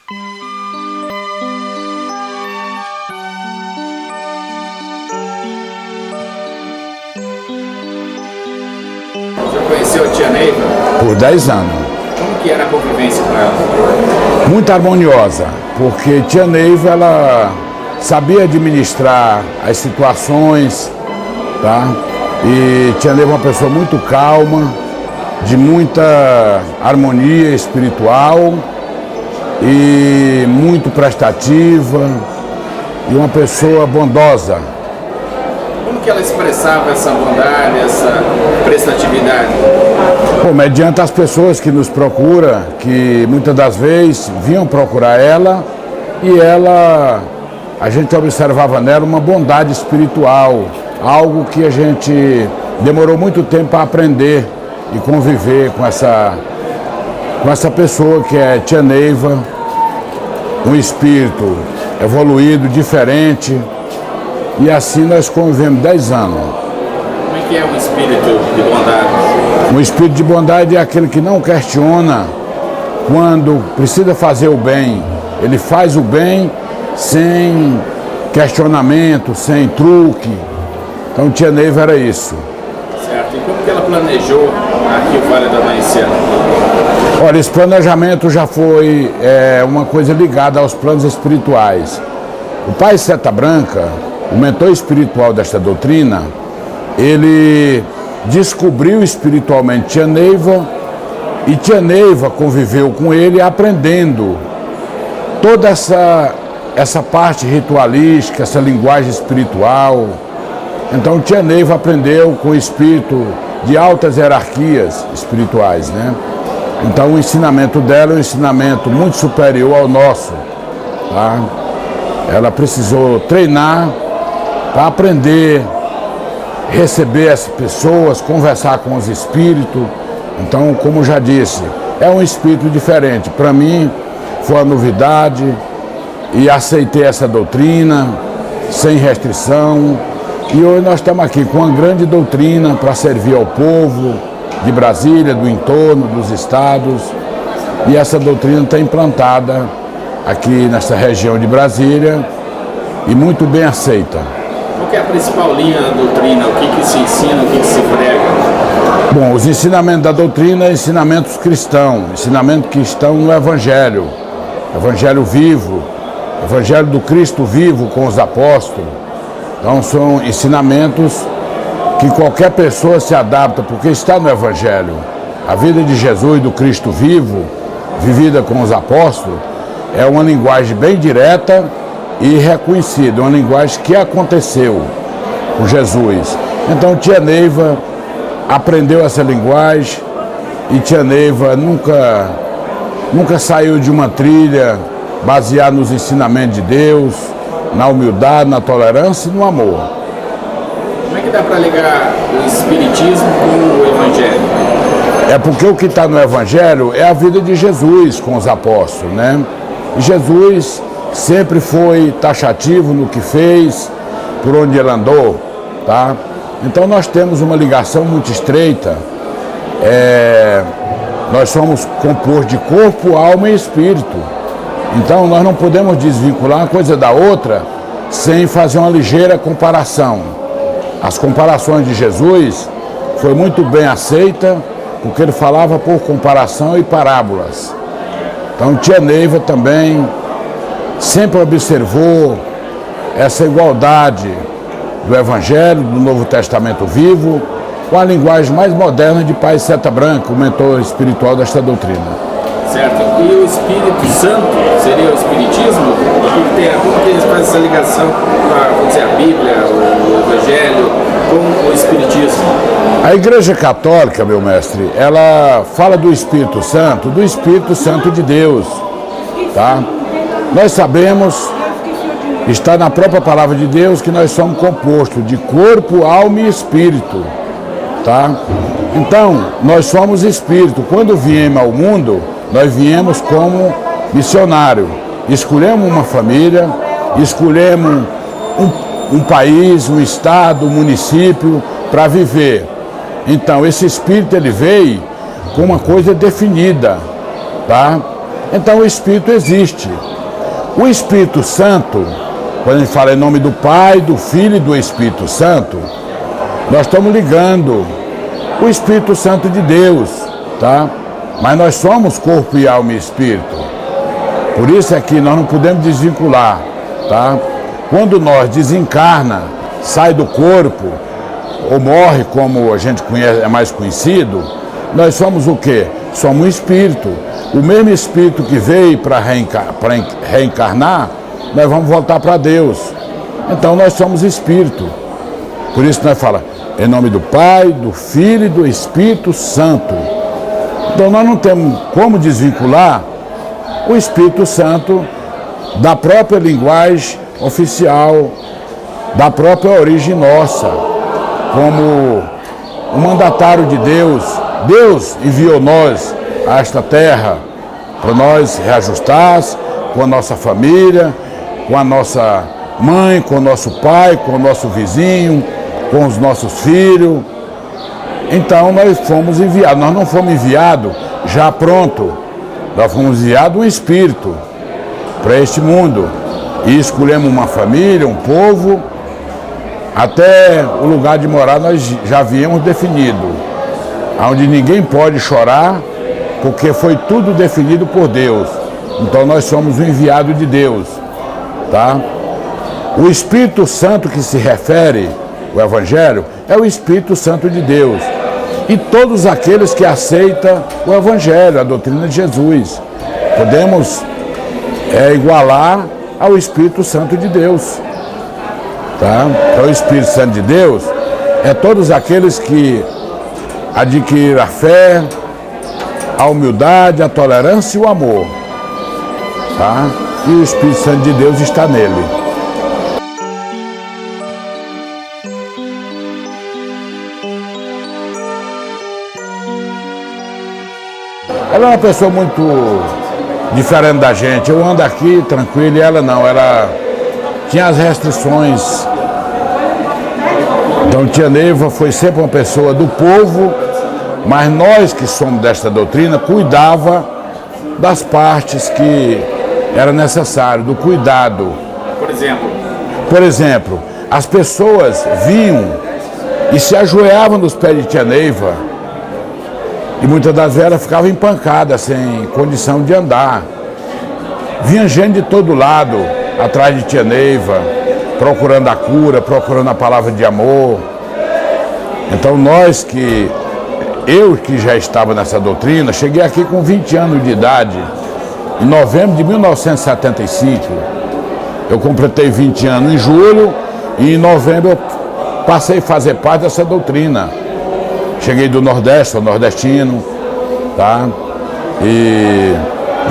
Você conheceu a tia Neiva? Por 10 anos. Como que era a convivência com ela? Muito harmoniosa, porque tia Neiva, ela sabia administrar as situações, tá? E tia Neiva é uma pessoa muito calma, de muita harmonia espiritual e muito prestativa e uma pessoa bondosa. Como que ela expressava essa bondade, essa prestatividade? Bom, mediante as pessoas que nos procuram, que muitas das vezes vinham procurar ela e ela, a gente observava nela uma bondade espiritual, algo que a gente demorou muito tempo para aprender e conviver com essa pessoa que é tia Neiva, um espírito evoluído, diferente, e assim nós convivemos 10 anos. Como é que é um espírito de bondade? Um espírito de bondade é aquele que não questiona quando precisa fazer o bem. Ele faz o bem sem questionamento, sem truque. Então tia Neiva era isso. Certo. E como que ela planejou aqui o Vale do Amanhecer? Olha, esse planejamento já foi uma coisa ligada aos planos espirituais. O pai Seta Branca, o mentor espiritual desta doutrina, ele descobriu espiritualmente tia Neiva e tia Neiva conviveu com ele aprendendo toda essa parte ritualística, essa linguagem espiritual. Então tia Neiva aprendeu com o espírito de altas hierarquias espirituais, né? Então o ensinamento dela é um ensinamento muito superior ao nosso, tá? Ela precisou treinar para aprender, receber as pessoas, conversar com os espíritos. Então, como já disse, é um espírito diferente. Para mim, foi uma novidade e aceitei essa doutrina sem restrição. E hoje nós estamos aqui com uma grande doutrina para servir ao povo de Brasília, do entorno, dos estados. E essa doutrina está implantada aqui nessa região de Brasília e muito bem aceita. Qual que é a principal linha da doutrina? O que se ensina, o que se prega? Bom, os ensinamentos da doutrina são ensinamentos cristãos, ensinamento cristão no Evangelho, Evangelho vivo, Evangelho do Cristo vivo com os apóstolos. Então são ensinamentos que qualquer pessoa se adapta, porque está no Evangelho. A vida de Jesus, do Cristo vivo, vivida com os apóstolos, é uma linguagem bem direta e reconhecida, uma linguagem que aconteceu com Jesus. Então tia Neiva aprendeu essa linguagem e tia Neiva nunca saiu de uma trilha baseada nos ensinamentos de Deus, na humildade, na tolerância e no amor. Como é que dá para ligar o Espiritismo com o Evangelho? É porque o que está no Evangelho é a vida de Jesus com os apóstolos, né? E Jesus sempre foi taxativo no que fez, por onde ele andou, tá? Então nós temos uma ligação muito estreita. Nós somos compostos de corpo, alma e espírito. Então nós não podemos desvincular uma coisa da outra sem fazer uma ligeira comparação. As comparações de Jesus foi muito bem aceita, porque ele falava por comparação e parábolas. Então tia Neiva também sempre observou essa igualdade do Evangelho, do Novo Testamento vivo, com a linguagem mais moderna de pai Seta Branca, o mentor espiritual desta doutrina. Certo. E o Espírito Santo seria o Espiritismo? Como que eles fazem essa ligação com a Bíblia, o Evangelho, com o Espiritismo? A Igreja Católica, meu mestre, ela fala do Espírito Santo de Deus, tá? Nós sabemos, está na própria palavra de Deus, que nós somos compostos de corpo, alma e espírito, tá? Então, nós somos espírito. Quando viemos ao mundo, nós viemos como missionário. Escolhemos uma família, escolhemos um país, um estado, um município para viver. Então, esse espírito, ele veio com uma coisa definida, tá? Então o Espírito existe. O Espírito Santo, quando a gente fala em nome do Pai, do Filho e do Espírito Santo, nós estamos ligando o Espírito Santo de Deus, tá? Mas nós somos corpo e alma e espírito. Por isso é que nós não podemos desvincular, tá? Quando nós desencarna, sai do corpo, ou morre, como a gente conhece, é mais conhecido, nós somos o quê? Somos um espírito. O mesmo espírito que veio para reencarnar, nós vamos voltar para Deus. Então nós somos espírito. Por isso nós falamos, em nome do Pai, do Filho e do Espírito Santo. Então nós não temos como desvincular o Espírito Santo da própria linguagem oficial, da própria origem nossa, como o mandatário de Deus. Deus enviou nós a esta terra para nós reajustar com a nossa família, com a nossa mãe, com o nosso pai, com o nosso vizinho, com os nossos filhos. Então nós fomos enviados. Nós não fomos enviados já pronto. Nós fomos enviados um espírito para este mundo. E escolhemos uma família, um povo. Até o lugar de morar nós já havíamos definido. Onde ninguém pode chorar, porque foi tudo definido por Deus. Então nós somos o enviado de Deus, tá? O Espírito Santo que se refere o Evangelho é o Espírito Santo de Deus. E todos aqueles que aceitam o Evangelho, a doutrina de Jesus. Podemos igualar ao Espírito Santo de Deus, tá? Então o Espírito Santo de Deus é todos aqueles que adquiriram a fé, a humildade, a tolerância e o amor, tá? E o Espírito Santo de Deus está nele. Ela é uma pessoa muito diferente da gente. Eu ando aqui tranquilo e ela não. Ela tinha as restrições. Então tia Neiva foi sempre uma pessoa do povo, mas nós que somos desta doutrina cuidava das partes que era necessário, do cuidado. Por exemplo, as pessoas vinham e se ajoelhavam nos pés de tia Neiva. E muitas das vezes ela ficava empancada, sem condição de andar. Vinha gente de todo lado, atrás de tia Neiva, procurando a cura, procurando a palavra de amor. Então eu que já estava nessa doutrina, cheguei aqui com 20 anos de idade, em novembro de 1975. Eu completei 20 anos em julho e em novembro eu passei a fazer parte dessa doutrina. Cheguei do Nordeste, sou nordestino, tá? E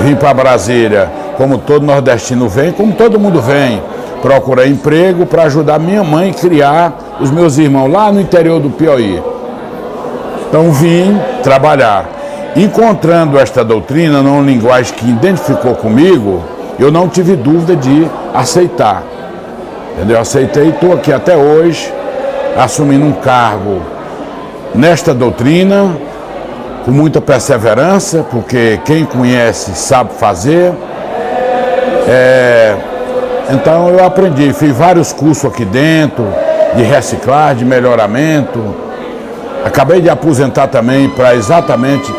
vim para Brasília, como todo nordestino vem, como todo mundo vem. Procurei emprego para ajudar minha mãe a criar os meus irmãos lá no interior do Piauí. Então vim trabalhar. Encontrando esta doutrina numa linguagem que identificou comigo, eu não tive dúvida de aceitar. Entendeu? Aceitei e estou aqui até hoje, assumindo um cargo nesta doutrina, com muita perseverança, porque quem conhece sabe fazer. Então eu aprendi, fiz vários cursos aqui dentro, de reciclagem, de melhoramento. Acabei de aposentar também para exatamente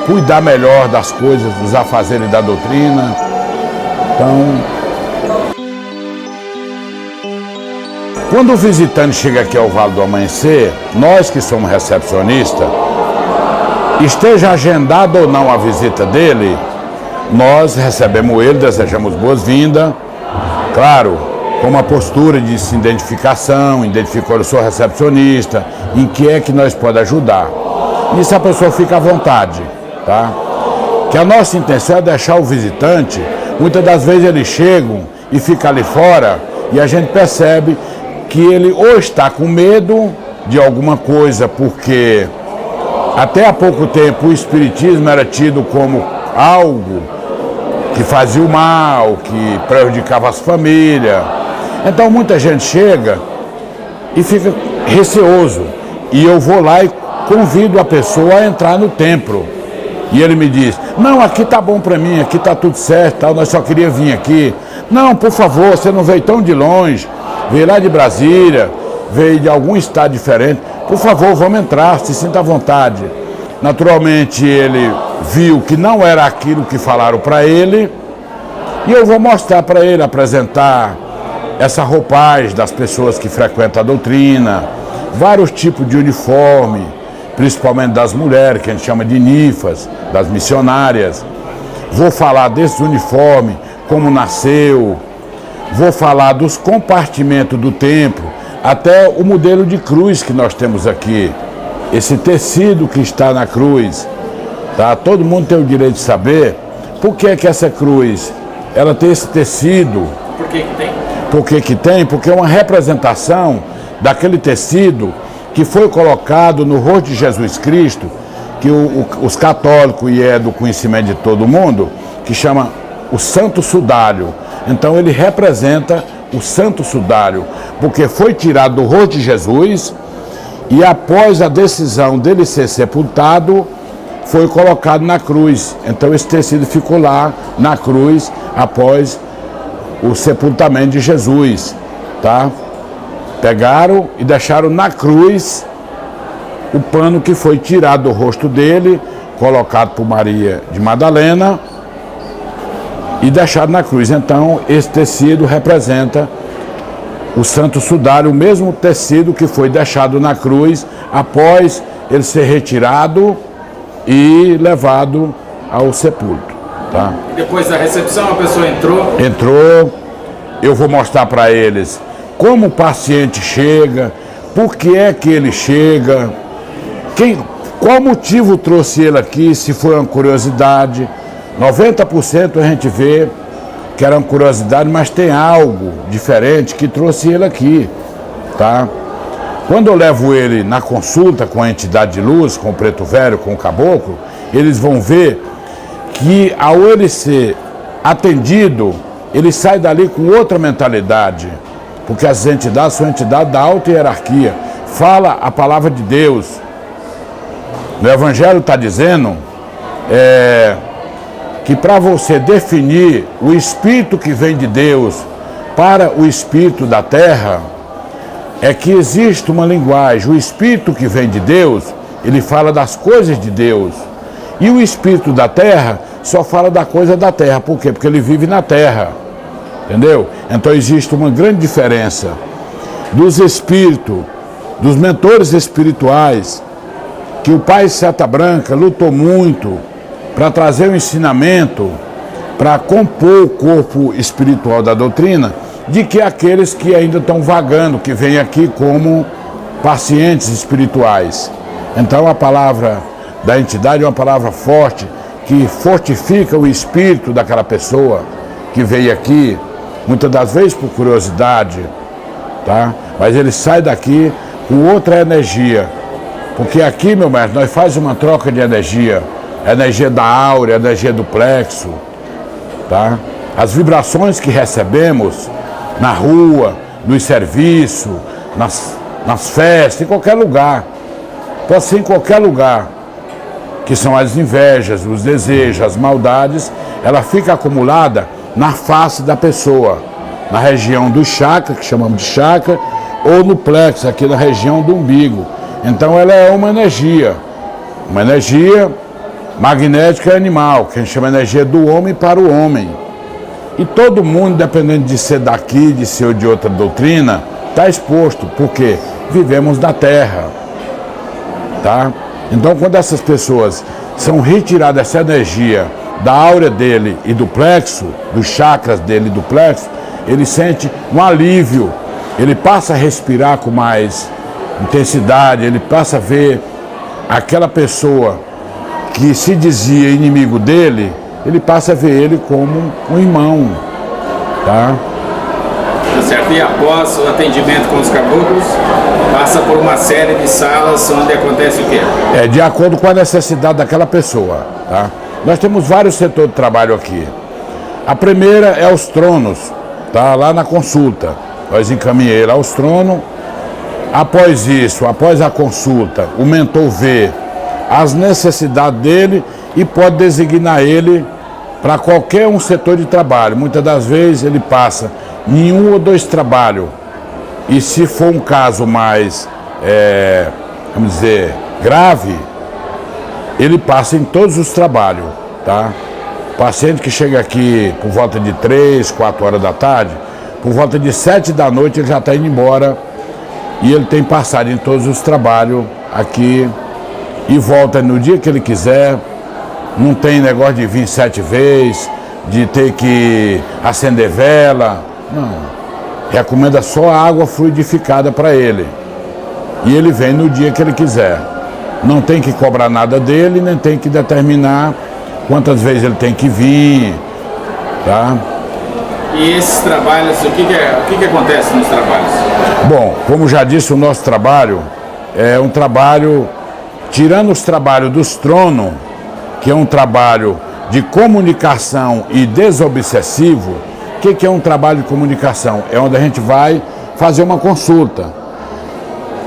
cuidar melhor das coisas, dos afazeres da doutrina. Então, quando o visitante chega aqui ao Vale do Amanhecer, nós que somos recepcionistas, esteja agendado ou não a visita dele, nós recebemos ele, desejamos boas-vindas, claro, com uma postura de identificação, identificou eu sou recepcionista, em que é que nós podemos ajudar. Nisso a pessoa fica à vontade, tá? Que a nossa intenção é deixar o visitante, muitas das vezes eles chegam e ficam ali fora e a gente percebe que ele ou está com medo de alguma coisa, porque até há pouco tempo o espiritismo era tido como algo que fazia o mal, que prejudicava as famílias. Então muita gente chega e fica receoso. E eu vou lá e convido a pessoa a entrar no templo. E ele me diz, não, aqui tá bom para mim, aqui tá tudo certo, tal, nós só queria vir aqui. Não, por favor, você não veio tão de longe, veio lá de Brasília, veio de algum estado diferente. Por favor, vamos entrar, se sinta à vontade. Naturalmente ele viu que não era aquilo que falaram para ele, e eu vou mostrar para ele, apresentar essa roupagem das pessoas que frequentam a doutrina, vários tipos de uniforme, principalmente das mulheres, que a gente chama de ninfas, das missionárias. Vou falar desse uniforme, como nasceu, vou falar dos compartimentos do templo, até o modelo de cruz que nós temos aqui, esse tecido que está na cruz, tá? Todo mundo tem o direito de saber por que que essa cruz, ela tem esse tecido. Por que que tem? Por que que tem? Porque é uma representação daquele tecido que foi colocado no rosto de Jesus Cristo, que os católicos, e é do conhecimento de todo mundo, que chama o Santo Sudário. Então ele representa o Santo Sudário, porque foi tirado do rosto de Jesus e após a decisão dele ser sepultado, foi colocado na cruz. Então esse tecido ficou lá na cruz após o sepultamento de Jesus, tá? Pegaram e deixaram na cruz o pano que foi tirado do rosto dele, colocado por Maria de Madalena e deixado na cruz. Então esse tecido representa o Santo Sudário, o mesmo tecido que foi deixado na cruz após ele ser retirado e levado ao sepulcro. Tá? Depois da recepção, a pessoa entrou. Entrou, eu vou mostrar para eles como o paciente chega, por que é que ele chega, qual motivo trouxe ele aqui, se foi uma curiosidade. 90% a gente vê que era uma curiosidade, mas tem algo diferente que trouxe ele aqui, tá? Quando eu levo ele na consulta com a entidade de luz, com o preto velho, com o caboclo, eles vão ver que ao ele ser atendido, ele sai dali com outra mentalidade, porque as entidades são entidades da alta hierarquia, fala a palavra de Deus. No Evangelho está dizendo que para você definir o espírito que vem de Deus para o espírito da terra, é que existe uma linguagem. O espírito que vem de Deus, ele fala das coisas de Deus. E o espírito da terra só fala da coisa da terra. Por quê? Porque ele vive na terra. Entendeu? Então existe uma grande diferença dos espíritos, dos mentores espirituais, que o pai Seta Branca lutou muito para trazer o ensinamento, para compor o corpo espiritual da doutrina, de que aqueles que ainda estão vagando, que vêm aqui como pacientes espirituais. Então a palavra da entidade é uma palavra forte, que fortifica o espírito daquela pessoa que veio aqui, muitas das vezes por curiosidade, tá? Mas ele sai daqui com outra energia, porque aqui, meu mestre, nós fazemos uma troca de energia, energia da áurea, energia do plexo, tá? As vibrações que recebemos na rua, nos serviços, nas festas, em qualquer lugar, pode ser em qualquer lugar, que são as invejas, os desejos, as maldades, ela fica acumulada na face da pessoa, na região do chakra, que chamamos de chakra, ou no plexo, aqui na região do umbigo. Então ela é uma energia magnética e animal, que a gente chama de energia do homem para o homem. E todo mundo, dependendo de ser daqui, de ser de outra doutrina, está exposto, porque vivemos na Terra, tá? Então, quando essas pessoas são retiradas essa energia da áurea dele e do plexo, dos chakras dele e do plexo, ele sente um alívio, ele passa a respirar com mais intensidade, ele passa a ver aquela pessoa que se dizia inimigo dele, ele passa a ver ele como um irmão, tá? Certo? E após o atendimento com os caboclos, passa por uma série de salas onde acontece o quê? É de acordo com a necessidade daquela pessoa, tá? Nós temos vários setores de trabalho aqui. A primeira é os tronos, tá? Lá na consulta. Nós encaminhamos lá os tronos. Após isso, após a consulta, o mentor vê as necessidades dele e pode designar ele para qualquer um setor de trabalho. Muitas das vezes ele passa em um ou dois trabalhos. E se for um caso mais, vamos dizer, grave, ele passa em todos os trabalhos, tá? O paciente que chega aqui por volta de 3, 4 horas da tarde, por volta de 7 da noite ele já está indo embora e ele tem passado em todos os trabalhos aqui e volta no dia que ele quiser. Não tem negócio de vir 7 vezes, de ter que acender vela, não. Recomenda só a água fluidificada para ele. E ele vem no dia que ele quiser. Não tem que cobrar nada dele, nem tem que determinar quantas vezes ele tem que vir, tá? E esses trabalhos, o que acontece nos trabalhos? Bom, como já disse, o nosso trabalho é um trabalho, tirando os trabalhos dos tronos, que é um trabalho de comunicação e desobsessivo. O que é um trabalho de comunicação? É onde a gente vai fazer uma consulta.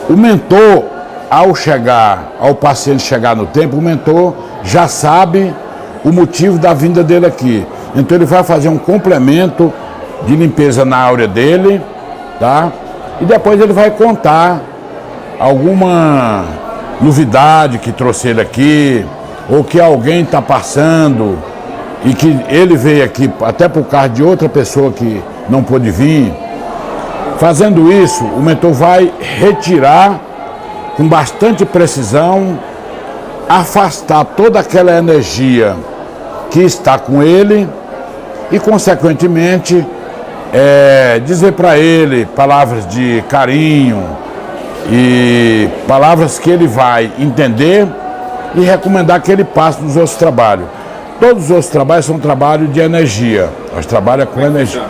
O mentor, ao paciente chegar no tempo, o mentor já sabe o motivo da vinda dele aqui. Então ele vai fazer um complemento de limpeza na áurea dele, tá? E depois ele vai contar alguma novidade que trouxe ele aqui, ou que alguém está passando e que ele veio aqui até por causa de outra pessoa que não pôde vir. Fazendo isso, o mentor vai retirar com bastante precisão, afastar toda aquela energia que está com ele e, consequentemente, dizer para ele palavras de carinho e palavras que ele vai entender e recomendar que ele passe nos outros trabalhos. Todos os outros trabalhos são trabalhos de energia. Nós trabalhamos com energia.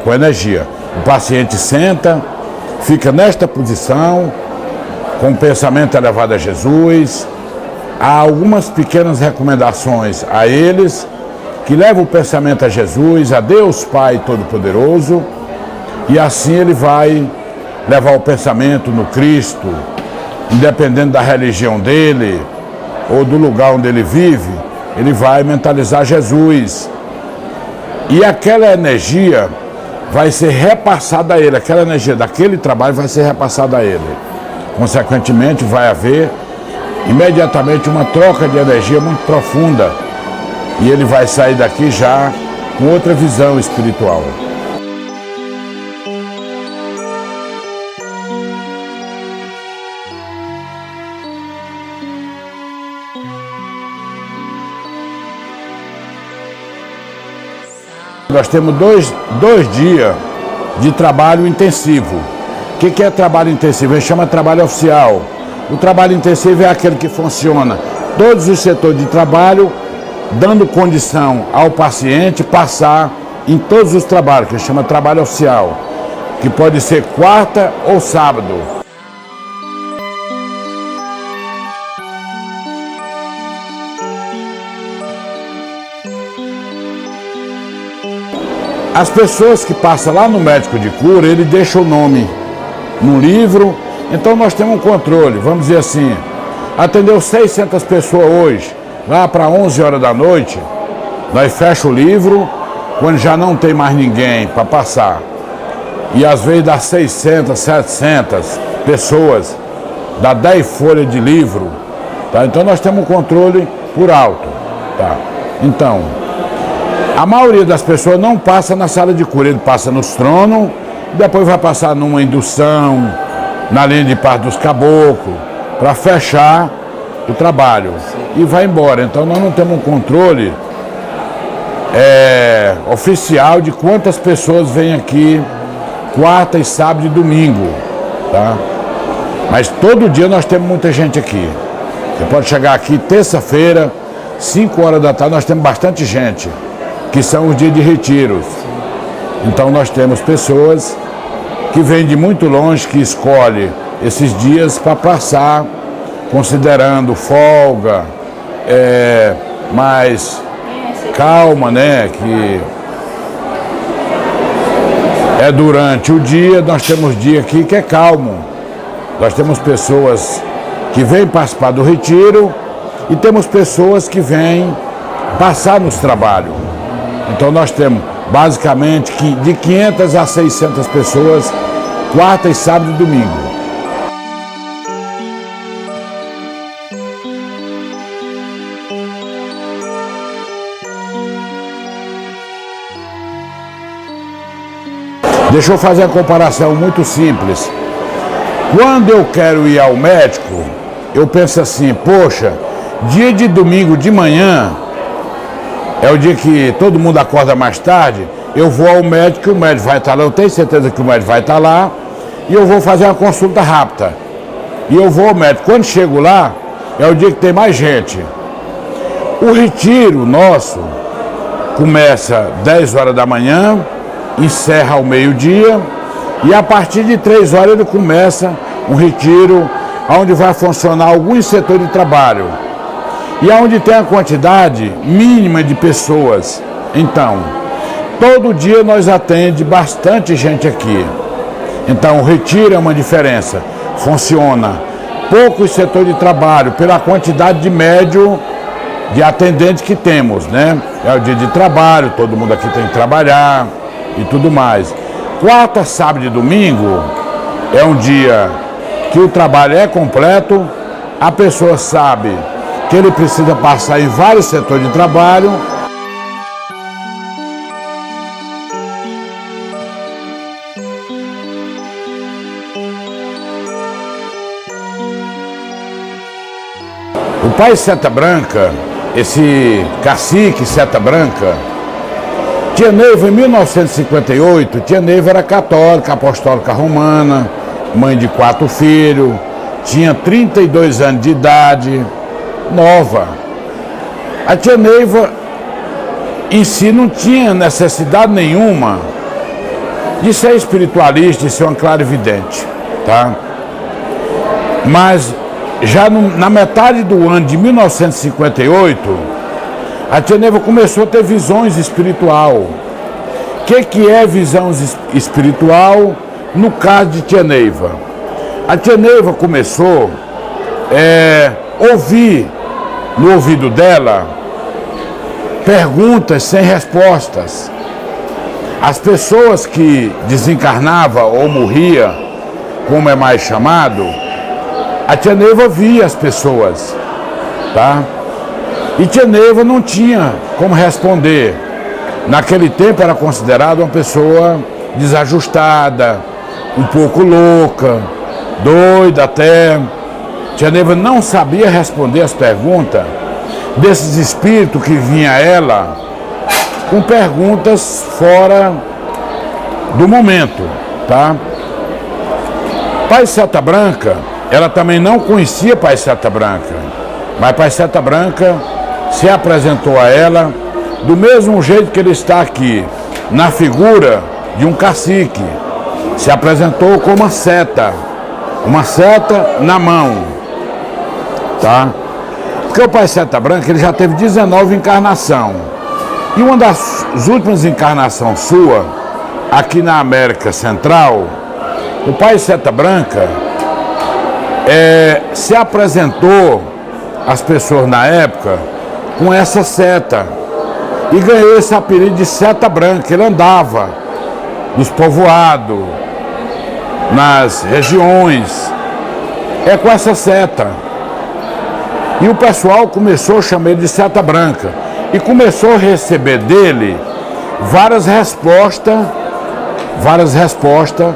Com energia. O paciente senta, fica nesta posição, com o pensamento elevado a Jesus. Há algumas pequenas recomendações a eles, que levam o pensamento a Jesus, a Deus Pai Todo-Poderoso, e assim ele vai levar o pensamento no Cristo, independente da religião dele, ou do lugar onde ele vive, ele vai mentalizar Jesus. E aquela energia vai ser repassada a ele, aquela energia daquele trabalho vai ser repassada a ele. Consequentemente, vai haver imediatamente uma troca de energia muito profunda e ele vai sair daqui já com outra visão espiritual. Nós temos dois dias de trabalho intensivo. O que é trabalho intensivo? A gente chama de trabalho oficial. O trabalho intensivo é aquele que funciona todos os setores de trabalho, dando condição ao paciente passar em todos os trabalhos, que a gente chama de trabalho oficial, que pode ser quarta ou sábado. As pessoas que passam lá no médico de cura, ele deixa o nome no livro, então nós temos um controle, vamos dizer assim, atendeu 600 pessoas hoje, lá para 11 horas da noite, nós fechamos o livro, quando já não tem mais ninguém para passar, e às vezes dá 600, 700 pessoas, dá 10 folhas de livro, tá? Então nós temos um controle por alto, tá? Então, a maioria das pessoas não passa na sala de cura, ele passa nos tronos, depois vai passar numa indução, na linha de parte dos caboclos, para fechar o trabalho. E vai embora. Então nós não temos um controle oficial de quantas pessoas vêm aqui quarta e sábado e domingo. Tá? Mas todo dia nós temos muita gente aqui. Você pode chegar aqui terça-feira, 5 horas da tarde, nós temos bastante gente, que são os dias de retiros. Então nós temos pessoas que vêm de muito longe, que escolhem esses dias para passar, considerando folga, mais calma, né? Que é durante o dia, nós temos dia aqui que é calmo. Nós temos pessoas que vêm participar do retiro e temos pessoas que vêm passar nos trabalhos. Então nós temos basicamente de 500 a 600 pessoas, quarta e sábado e domingo. Deixa eu fazer uma comparação muito simples. Quando eu quero ir ao médico, eu penso assim, poxa, dia de domingo de manhã, é o dia que todo mundo acorda mais tarde, eu vou ao médico, o médico vai estar lá, eu tenho certeza que o médico vai estar lá, e eu vou fazer uma consulta rápida. E eu vou ao médico. Quando chego lá, é o dia que tem mais gente. O retiro nosso começa 10 horas da manhã, encerra ao meio-dia, e a partir de 3 horas ele começa um retiro onde vai funcionar alguns setores de trabalho e onde tem a quantidade mínima de pessoas. Então, todo dia nós atende bastante gente aqui. Então, o retiro é uma diferença. Funciona poucos setores de trabalho pela quantidade de médio de atendentes que temos, né? É o dia de trabalho, todo mundo aqui tem que trabalhar e tudo mais. Quarta, sábado e domingo é um dia que o trabalho é completo, a pessoa sabe que ele precisa passar em vários setores de trabalho. O pai Seta Branca, esse cacique Seta Branca, Tia Neiva, em 1958, Tia Neiva era católica, apostólica romana, mãe de 4 filhos, tinha 32 anos de idade, nova. A Tia Neiva em si não tinha necessidade nenhuma de ser espiritualista, de ser uma clarividente, tá? Mas já na metade do ano de 1958, a Tia Neiva começou a ter visões espiritual. O que é visão espiritual no caso de Tia Neiva? A Tia Neiva começou a ouvir no ouvido dela perguntas sem respostas. As pessoas que desencarnavam ou morriam, como é mais chamado, a Tia Neiva via as pessoas, tá? E Tia Neiva não tinha como responder. Naquele tempo era considerada uma pessoa desajustada, um pouco louca, doida até. Tia Neiva não sabia responder as perguntas desses espíritos que vinha a ela com perguntas fora do momento, tá? Pai Seta Branca, ela também não conhecia Pai Seta Branca, mas Pai Seta Branca se apresentou a ela do mesmo jeito que ele está aqui, na figura de um cacique. Se apresentou com uma seta na mão, tá? Porque o Pai Seta Branca, ele já teve 19 encarnações. E uma das últimas encarnações sua, aqui na América Central, o Pai Seta Branca se apresentou às pessoas na época com essa seta e ganhou esse apelido de Seta Branca. Ele andava nos povoados, nas regiões, com essa seta. E o pessoal começou a chamar ele de Seta Branca e começou a receber dele várias respostas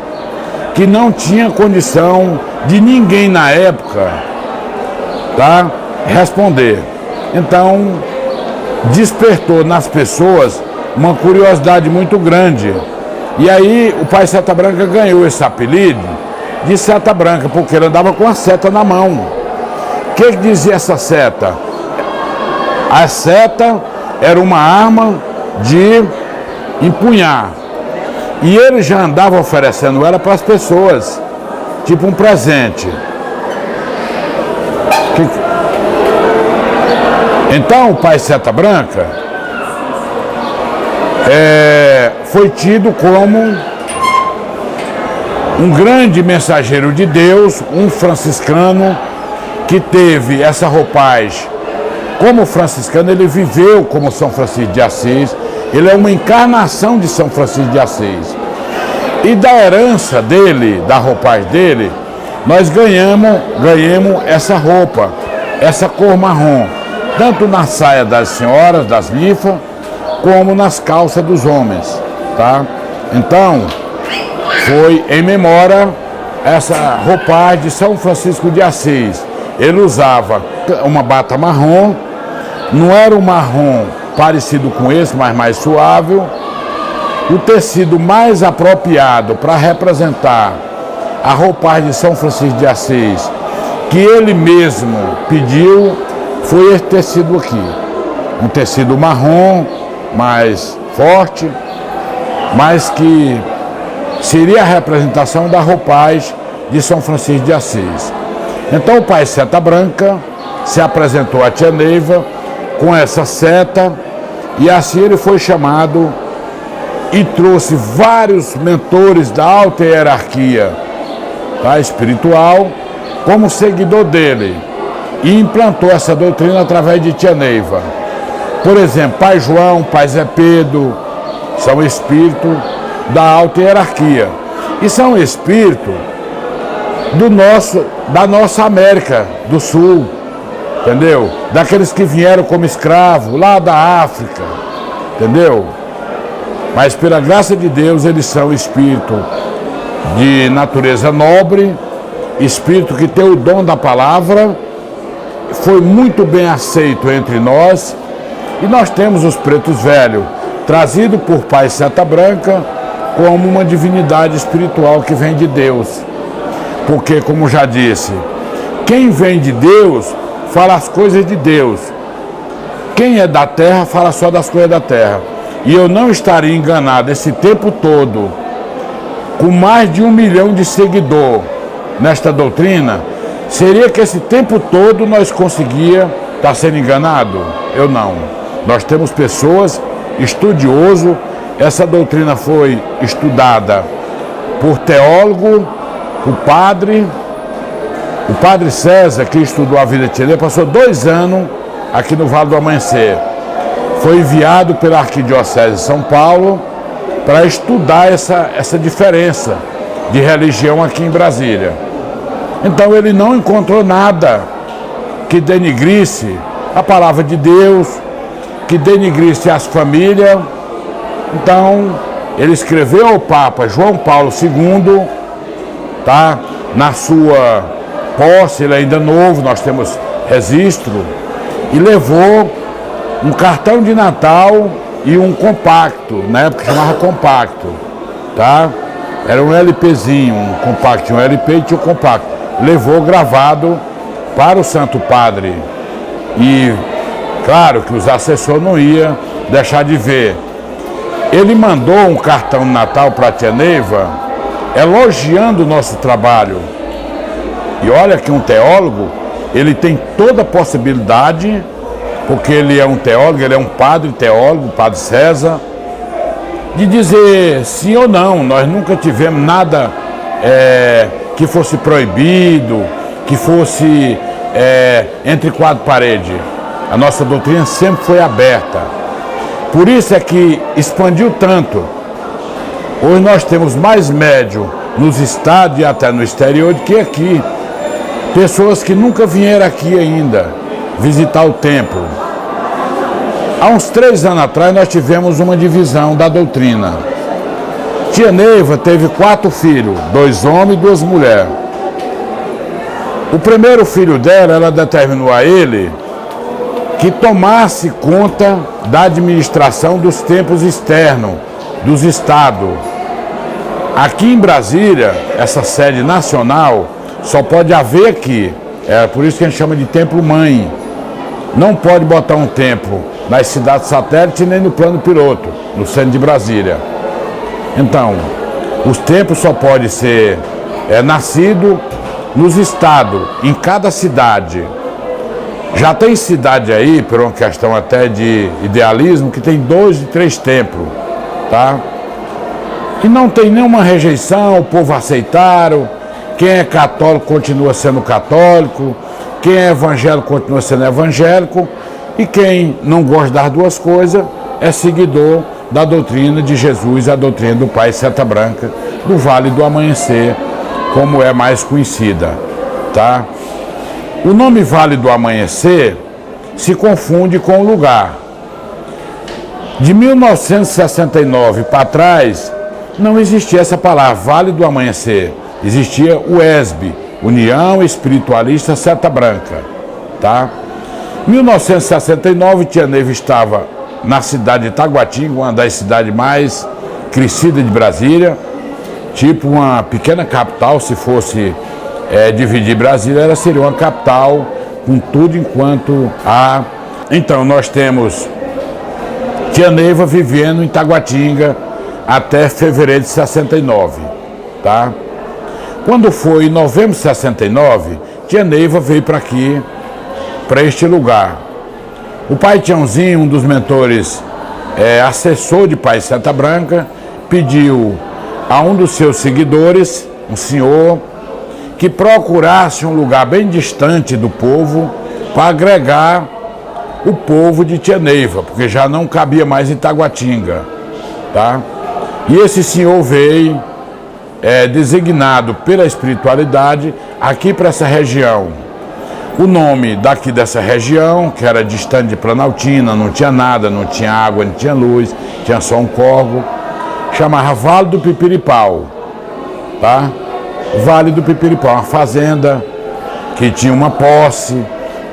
que não tinha condição de ninguém na época, tá, responder. Então, despertou nas pessoas uma curiosidade muito grande. E aí o Pai Seta Branca ganhou esse apelido de Seta Branca, porque ele andava com a seta na mão. O que dizia essa seta? A seta era uma arma de empunhar. E ele já andava oferecendo ela para as pessoas, tipo um presente. Então o Pai Seta Branca foi tido como um grande mensageiro de Deus, um franciscano que teve essa roupagem como franciscano, ele viveu como São Francisco de Assis, ele é uma encarnação de São Francisco de Assis. E da herança dele, da roupagem dele, nós ganhamos essa roupa, essa cor marrom, tanto na saia das senhoras, das ninfas, como nas calças dos homens, tá? Então, foi em memória essa roupagem de São Francisco de Assis. Ele usava uma bata marrom, não era um marrom parecido com esse, mas mais suave. O tecido mais apropriado para representar a roupagem de São Francisco de Assis, que ele mesmo pediu, foi esse tecido aqui. Um tecido marrom, mais forte, mas que seria a representação da roupagem de São Francisco de Assis. Então o pai Seta Branca se apresentou a tia Neiva com essa seta, e assim ele foi chamado e trouxe vários mentores da alta hierarquia, tá, espiritual como seguidor dele, e implantou essa doutrina através de tia Neiva. Por exemplo, pai João, pai Zé Pedro, são espíritos da alta hierarquia, e são espíritos da nossa América do Sul, entendeu? Daqueles que vieram como escravos lá da África, entendeu? Mas pela graça de Deus eles são espíritos de natureza nobre, espírito que tem o dom da palavra, foi muito bem aceito entre nós. E nós temos os pretos velhos, trazido por pai Seta Branca, como uma divindade espiritual que vem de Deus. Porque, como já disse, quem vem de Deus fala as coisas de Deus. Quem é da terra fala só das coisas da terra. E eu não estaria enganado esse tempo todo, com mais de 1 milhão de seguidores nesta doutrina, seria que esse tempo todo nós conseguia estar sendo enganado? Eu não. Nós temos pessoas estudiosas, essa doutrina foi estudada por teólogo, o padre César, que estudou a vida de Tia Neiva, passou 2 anos aqui no Vale do Amanhecer. Foi enviado pela Arquidiocese de São Paulo para estudar essa diferença de religião aqui em Brasília. Então ele não encontrou nada que denigrisse a palavra de Deus, que denigrisse as famílias. Então ele escreveu ao Papa João Paulo II, tá? Na sua posse, ele é ainda novo, nós temos registro, e levou um cartão de Natal e um compacto, na época chamava compacto, tá? Era um LPzinho, um compacto, um LP e tinha um compacto. Levou gravado para o Santo Padre. E claro que os assessores não iam deixar de ver. Ele mandou um cartão de Natal para a tia Neiva, elogiando o nosso trabalho. E olha que um teólogo, ele tem toda a possibilidade, porque ele é um teólogo, ele é um padre teólogo, padre César, de dizer sim ou não. Nós nunca tivemos nada que fosse proibido, que fosse entre 4 paredes. A nossa doutrina sempre foi aberta. Por isso é que expandiu tanto. Hoje nós temos mais médium nos estados e até no exterior do que aqui. Pessoas que nunca vieram aqui ainda visitar o templo. Há uns 3 anos atrás nós tivemos uma divisão da doutrina. Tia Neiva teve 4 filhos, 2 homens e 2 mulheres. O primeiro filho dela, ela determinou a ele que tomasse conta da administração dos templos externos, dos estados. Aqui em Brasília, essa sede nacional, só pode haver aqui. É por isso que a gente chama de templo-mãe. Não pode botar um templo nas cidades satélites nem no plano piloto, no centro de Brasília. Então, os templos só podem ser nascido nos estados, em cada cidade. Já tem cidade aí, por uma questão até de idealismo, que tem 2 e 3 templos, tá? E não tem nenhuma rejeição, o povo aceitaram. Quem é católico continua sendo católico, quem é evangélico continua sendo evangélico, E quem não gosta das duas coisas é seguidor da doutrina de Jesus, a doutrina do Pai Seta Branca, do Vale do Amanhecer, como é mais conhecida, tá? O nome Vale do Amanhecer se confunde com o lugar. De 1969 para trás, não existia essa palavra, Vale do Amanhecer. Existia o ESB, União Espiritualista Seta Branca, tá? Em 1969, Tia Neiva estava na cidade de Taguatinga, uma das cidades mais crescidas de Brasília, tipo uma pequena capital. Se fosse dividir Brasília, ela seria uma capital com tudo enquanto há. Então, nós temos Tia Neiva vivendo em Taguatinga até fevereiro de 69, tá? Quando foi em novembro de 69, Tia Neiva veio para aqui, para este lugar. O pai Tiãozinho, um dos mentores, assessor de Pai Seta Branca, pediu a um dos seus seguidores, um senhor, que procurasse um lugar bem distante do povo para agregar o povo de Tia Neiva, porque já não cabia mais em Taguatinga, tá? E esse senhor veio designado pela espiritualidade aqui para essa região. O nome daqui dessa região, que era distante de Planaltina, não tinha nada, não tinha água, não tinha luz, tinha só um córrego, chamava Vale do Pipiripau, tá? Vale do Pipiripau, uma fazenda que tinha uma posse,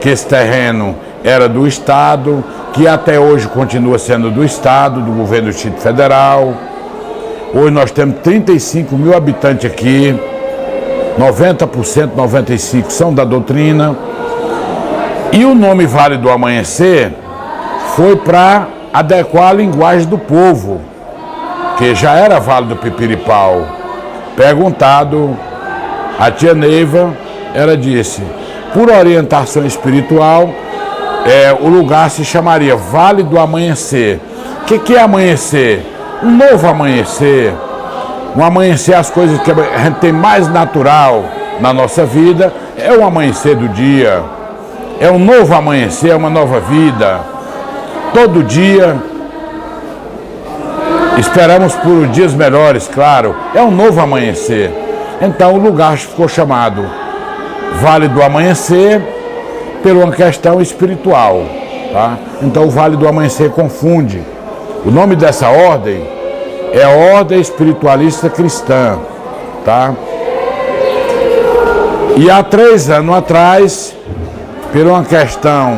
que esse terreno era do Estado, que até hoje continua sendo do Estado, do governo do Distrito Federal. Hoje nós temos 35 mil habitantes aqui, 90%, 95% são da doutrina. E o nome Vale do Amanhecer foi para adequar a linguagem do povo, que já era Vale do Pipiripau. Perguntado a Tia Neiva, ela disse, por orientação espiritual, o lugar se chamaria Vale do Amanhecer. O que é amanhecer? Um novo amanhecer. Um amanhecer, as coisas que a gente tem mais natural na nossa vida, é o amanhecer do dia. É um novo amanhecer, é uma nova vida. Todo dia esperamos por dias melhores, claro. É um novo amanhecer. Então o lugar ficou chamado Vale do Amanhecer por uma questão espiritual, tá? Então o Vale do Amanhecer confunde. O nome dessa ordem é a Ordem Espiritualista Cristã, tá? E há 3 anos atrás, por uma questão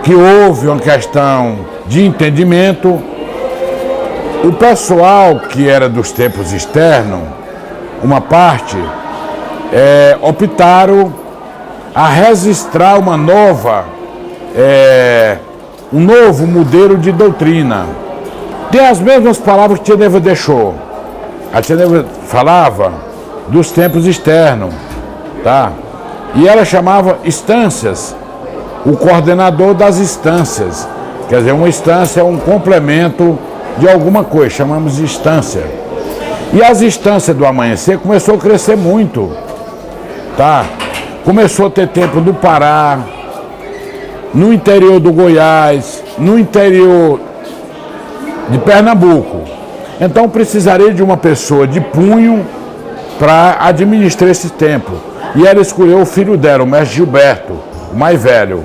que houve, uma questão de entendimento, o pessoal que era dos tempos externos, uma parte, optaram a registrar uma nova, um novo modelo de doutrina. Tem as mesmas palavras que Tia Neiva deixou. A Tia Neiva falava dos tempos externos, tá? E ela chamava instâncias, o coordenador das instâncias. Quer dizer, uma instância é um complemento de alguma coisa, chamamos de instância. E as instâncias do amanhecer começou a crescer muito, tá? Começou a ter tempo no Pará, no interior do Goiás, no interior de Pernambuco. Então precisaria de uma pessoa de punho para administrar esse tempo. E ela escolheu o filho dela, o mestre Gilberto, o mais velho,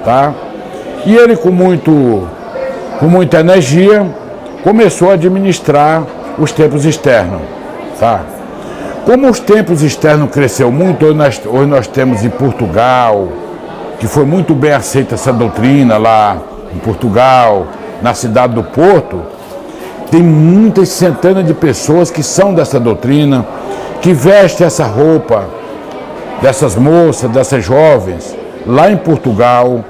tá? E ele com muita energia começou a administrar os tempos externos, tá? Como os tempos externos cresceu muito, hoje nós temos em Portugal, que foi muito bem aceita essa doutrina lá em Portugal, na cidade do Porto, tem muitas centenas de pessoas que são dessa doutrina, que vestem essa roupa dessas moças, dessas jovens, lá em Portugal.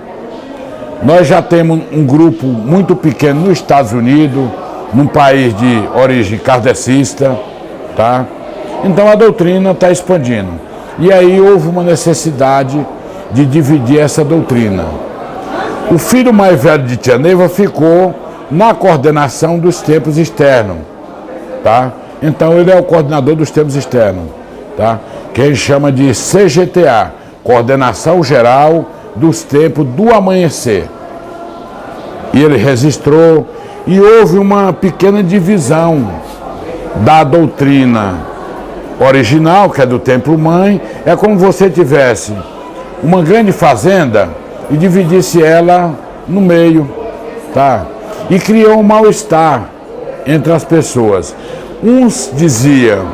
Nós já temos um grupo muito pequeno nos Estados Unidos, num país de origem kardecista, tá? Então a doutrina está expandindo. E aí houve uma necessidade de dividir essa doutrina. O filho mais velho de Tia Neiva ficou na coordenação dos tempos externos, tá? Então ele é o coordenador dos tempos externos, tá? Que ele chama de CGTA, Coordenação Geral dos tempos do amanhecer. E ele registrou, e houve uma pequena divisão da doutrina original, que é do templo-mãe. É como você tivesse uma grande fazenda e dividisse ela no meio, tá? E criou um mal-estar entre as pessoas. Uns diziam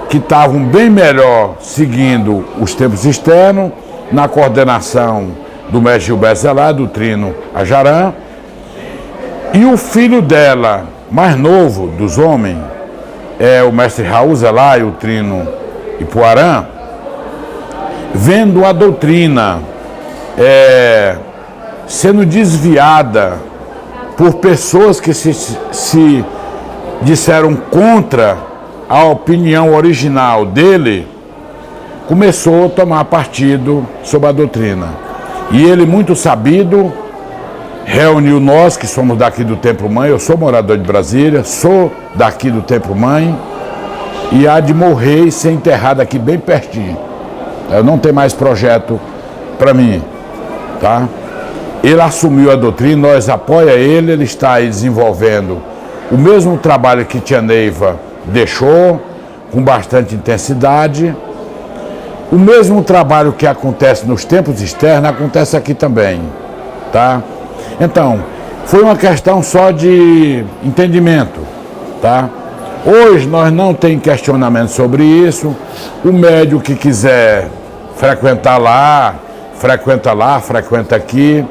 que estavam bem melhor seguindo os tempos externos, na coordenação do mestre Gilberto Zelay, do Trino Ajaran, e o filho dela, mais novo dos homens, é o mestre Raul Zelay, o Trino Ipuarã, vendo a doutrina sendo desviada por pessoas que se disseram contra a opinião original dele, começou a tomar partido sobre a doutrina. E ele, muito sabido, reuniu nós que somos daqui do Templo Mãe. Eu sou morador de Brasília, sou daqui do Templo Mãe, e há de morrer e ser enterrado aqui bem pertinho. Eu não tenho mais projeto para mim, tá? Ele assumiu a doutrina, nós apoia ele, ele está aí desenvolvendo o mesmo trabalho que Tia Neiva deixou, com bastante intensidade. O mesmo trabalho que acontece nos tempos externos, acontece aqui também, tá? Então, foi uma questão só de entendimento, tá? Hoje nós não temos questionamento sobre isso. O médium que quiser frequentar lá, frequenta aqui.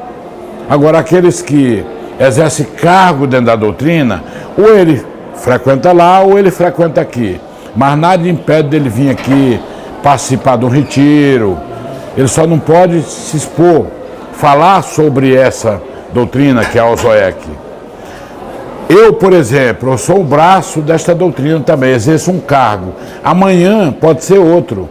Agora, aqueles que exercem cargo dentro da doutrina, ou ele frequenta lá ou ele frequenta aqui. Mas nada impede dele vir aqui participar de um retiro. Ele só não pode se expor, falar sobre essa doutrina que é a Ozoek. Eu, por exemplo, eu sou o braço desta doutrina também, exerço um cargo. Amanhã pode ser outro.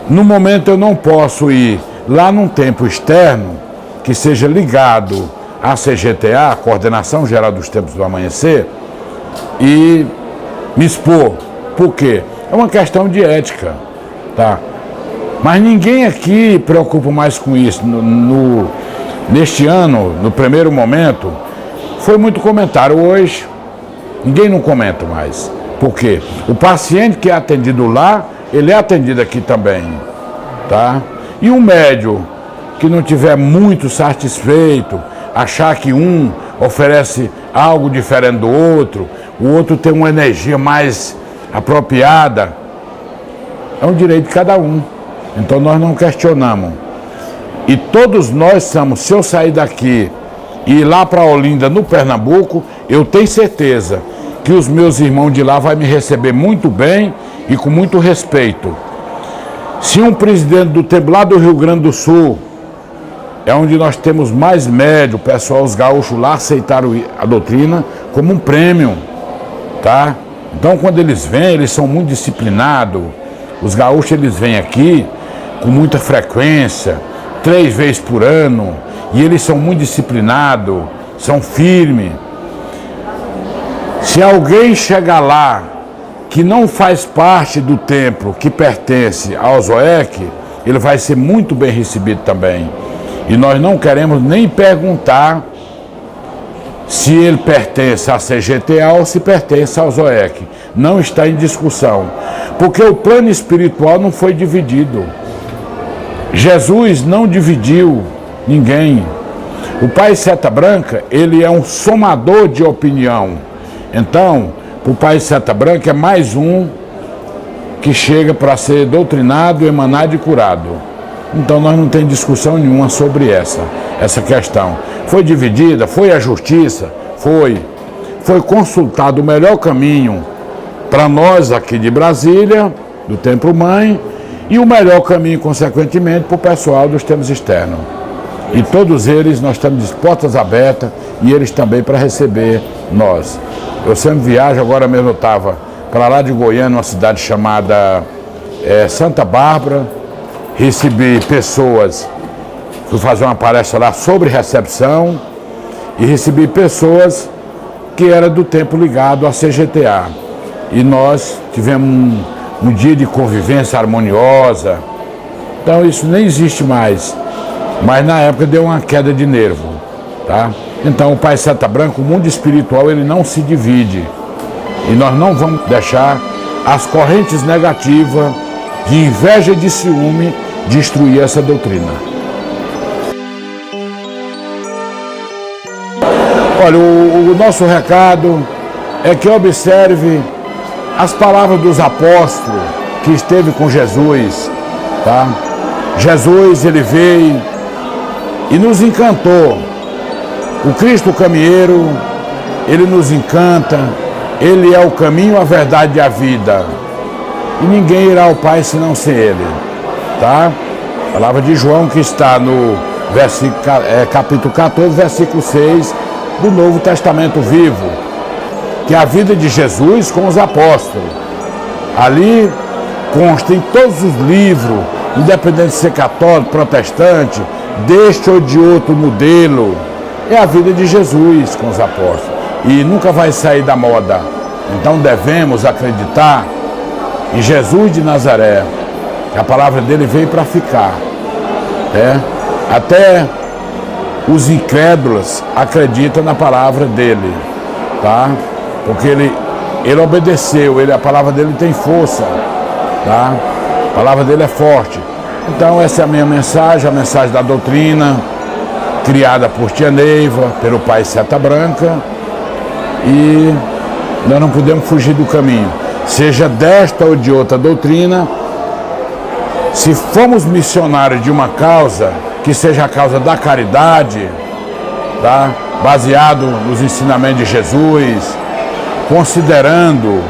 No momento eu não posso ir lá num tempo externo que seja ligado à CGTA, a Coordenação Geral dos Tempos do Amanhecer, e me expor. Por quê? É uma questão de ética, tá? Mas ninguém aqui preocupa mais com isso. Neste ano, no primeiro momento, foi muito comentário. Hoje, ninguém não comenta mais. Por quê? O paciente que é atendido lá, ele é atendido aqui também, tá? E o médium que não tiver muito satisfeito, achar que um oferece algo diferente do outro, o outro tem uma energia mais apropriada, é um direito de cada um. Então nós não questionamos. E todos nós somos, se eu sair daqui e ir lá para Olinda, no Pernambuco, eu tenho certeza que os meus irmãos de lá vão me receber muito bem e com muito respeito. Se um presidente do templo lá do Rio Grande do Sul, é onde nós temos mais médio, o pessoal, os gaúchos lá aceitaram a doutrina como um prêmio, tá? Então quando eles vêm, eles são muito disciplinados. Os gaúchos, eles vêm aqui com muita frequência, 3 vezes por ano, e eles são muito disciplinados, são firmes. Se alguém chegar lá que não faz parte do templo que pertence ao Ozoek, ele vai ser muito bem recebido também. E nós não queremos nem perguntar se ele pertence à CGTA ou se pertence ao Ozoek. Não está em discussão. Porque o plano espiritual não foi dividido. Jesus não dividiu ninguém. O Pai Seta Branca, ele é um somador de opinião. Então, o Pai Seta Branca é mais um que chega para ser doutrinado, emanado e curado. Então nós não temos discussão nenhuma sobre essa questão. Foi dividida, foi a justiça, foi consultado o melhor caminho para nós aqui de Brasília, do Templo Mãe, e o melhor caminho, consequentemente, para o pessoal dos tempos externos. E todos eles, nós estamos de portas abertas, e eles também para receber nós. Eu sempre viajo, agora mesmo eu estava para lá de Goiânia, uma cidade chamada Santa Bárbara, recebi pessoas, fui fazer uma palestra lá sobre recepção, e recebi pessoas que eram do tempo ligado à CGTA. E nós tivemos um dia de convivência harmoniosa. Então isso nem existe mais. mas na época deu uma queda de nervo, tá? Então o Pai Seta Branca, o mundo espiritual, ele não se divide. E nós não vamos deixar as correntes negativas de inveja e de ciúme destruir essa doutrina. Olha, o nosso recado é que observe as palavras dos apóstolos que esteve com Jesus, tá? Jesus, ele veio e nos encantou. O Cristo caminheiro, ele nos encanta, ele é o caminho, a verdade e a vida. E ninguém irá ao Pai senão sem ele, tá? A palavra de João que está no capítulo 14, versículo 6 do Novo Testamento Vivo, que é a vida de Jesus com os apóstolos. Ali consta em todos os livros, independente de ser católico, protestante, deste ou de outro modelo, é a vida de Jesus com os apóstolos. E nunca vai sair da moda. Então devemos acreditar em Jesus de Nazaré, que a palavra dele veio para ficar. Até os incrédulos acreditam na palavra dele, tá? Porque ele obedeceu, a palavra dele tem força, tá? A palavra dele é forte. Então essa é a minha mensagem, a mensagem da doutrina, criada por Tia Neiva, pelo Pai Seta Branca, e nós não podemos fugir do caminho, seja desta ou de outra doutrina. Se formos missionários de uma causa, que seja a causa da caridade, tá? Baseado nos ensinamentos de Jesus, considerando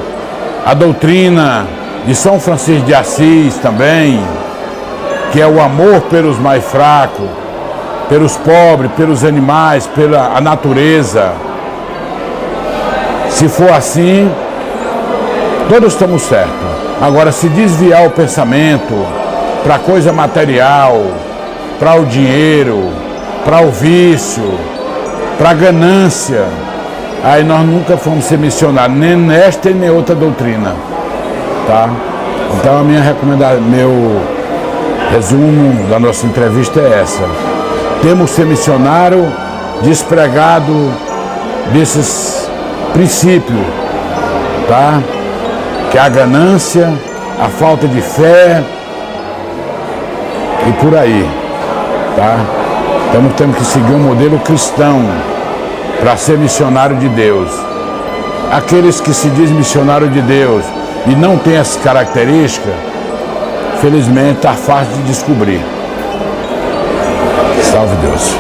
a doutrina de São Francisco de Assis também, que é o amor pelos mais fracos, pelos pobres, pelos animais, pela natureza. Se for assim, todos estamos certos. Agora, se desviar o pensamento para coisa material, para o dinheiro, para o vício, para a ganância, aí nós nunca fomos ser missionários, nem nesta e nem outra doutrina, tá? Então a minha recomendação, meu resumo da nossa entrevista é essa: temos que ser missionário despregado desses princípios, tá? Que é a ganância, a falta de fé e por aí, tá? Então temos que seguir um modelo cristão para ser missionário de Deus. Aqueles que se dizem missionário de Deus e não têm essas características, felizmente está fácil de descobrir. Salve Deus.